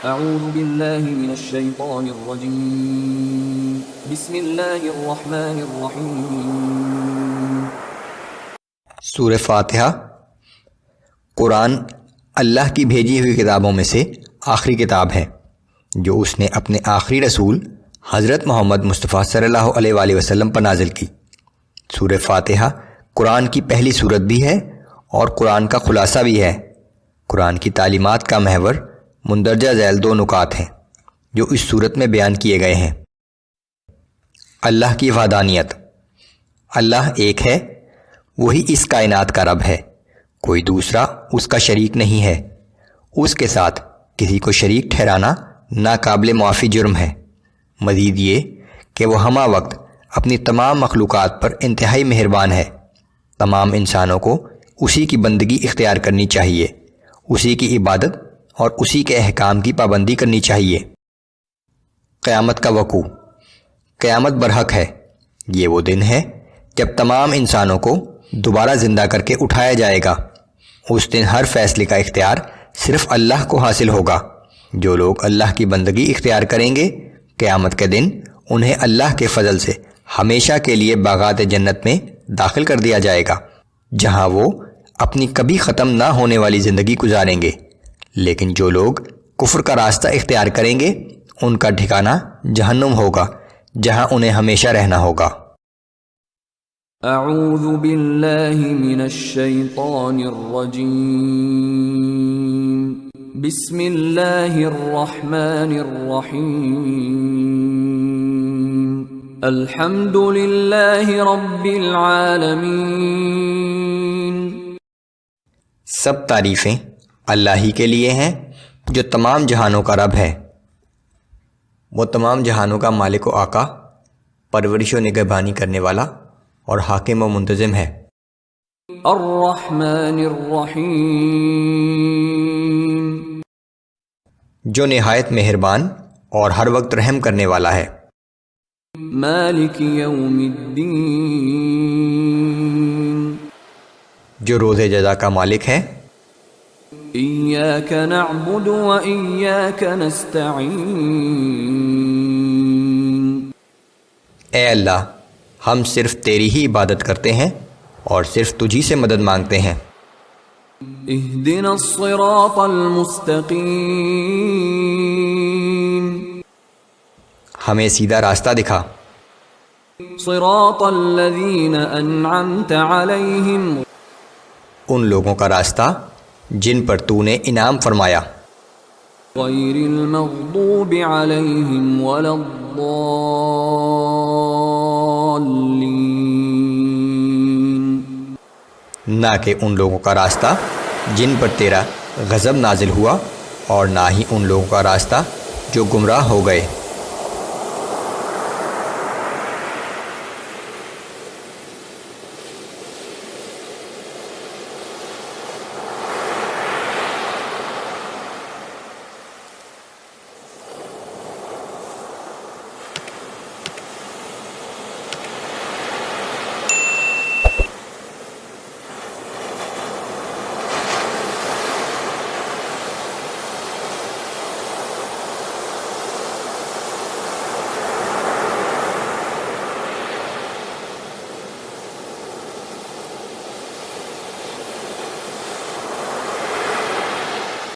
اعوذ باللہ من الشیطان الرجیم بسم اللہ الرحمن الرحیم۔ سورہ فاتحہ قرآن اللہ کی بھیجی ہوئی کتابوں میں سے آخری کتاب ہے جو اس نے اپنے آخری رسول حضرت محمد مصطفیٰ صلی اللہ علیہ وآلہ وسلم پر نازل کی۔ سورہ فاتحہ قرآن کی پہلی سورت بھی ہے اور قرآن کا خلاصہ بھی ہے۔ قرآن کی تعلیمات کا محور مندرجہ ذیل 2 نکات ہیں جو اس سورت میں بیان کیے گئے ہیں۔ اللہ کی وحدانیت۔ اللہ ایک ہے، وہی اس کائنات کا رب ہے، کوئی دوسرا اس کا شریک نہیں ہے۔ اس کے ساتھ کسی کو شریک ٹھہرانا ناقابل معافی جرم ہے۔ مزید یہ کہ وہ ہمہ وقت اپنی تمام مخلوقات پر انتہائی مہربان ہے۔ تمام انسانوں کو اسی کی بندگی اختیار کرنی چاہیے، اسی کی عبادت اور اسی کے احکام کی پابندی کرنی چاہیے۔ قیامت کا وقوع۔ قیامت برحق ہے۔ یہ وہ دن ہے جب تمام انسانوں کو دوبارہ زندہ کر کے اٹھایا جائے گا۔ اس دن ہر فیصلے کا اختیار صرف اللہ کو حاصل ہوگا۔ جو لوگ اللہ کی بندگی اختیار کریں گے، قیامت کے دن انہیں اللہ کے فضل سے ہمیشہ کے لیے باغات جنت میں داخل کر دیا جائے گا، جہاں وہ اپنی کبھی ختم نہ ہونے والی زندگی گزاریں گے۔ لیکن جو لوگ کفر کا راستہ اختیار کریں گے، ان کا ٹھکانہ جہنم ہوگا، جہاں انہیں ہمیشہ رہنا ہوگا۔ اعوذ باللہ من الشیطان الرجیم بسم اللہ الرحمن الرحیم الحمد للہ رب العالمین۔ سب تعریفیں اللہ ہی کے لیے ہیں جو تمام جہانوں کا رب ہے۔ وہ تمام جہانوں کا مالک و آقا، پرورش و نگہبانی کرنے والا اور حاکم و منتظم ہے۔ الرحمن الرحیم جو نہایت مہربان اور ہر وقت رحم کرنے والا ہے۔ مالک یوم الدین جو روز جزا کا مالک ہے۔ ایاک نعبد و ایاک نستعین اے اللہ، ہم صرف تیری ہی عبادت کرتے ہیں اور صرف تجھی سے مدد مانگتے ہیں۔ اہدنا الصراط المستقیم ہمیں سیدھا راستہ دکھا۔ صراط الذین انعمت علیہم ان لوگوں کا راستہ جن پر تو نے انعام فرمایا۔ غیر المغضوب علیہم ولا الضالین نہ کہ ان لوگوں کا راستہ جن پر تیرا غضب نازل ہوا، اور نہ ہی ان لوگوں کا راستہ جو گمراہ ہو گئے۔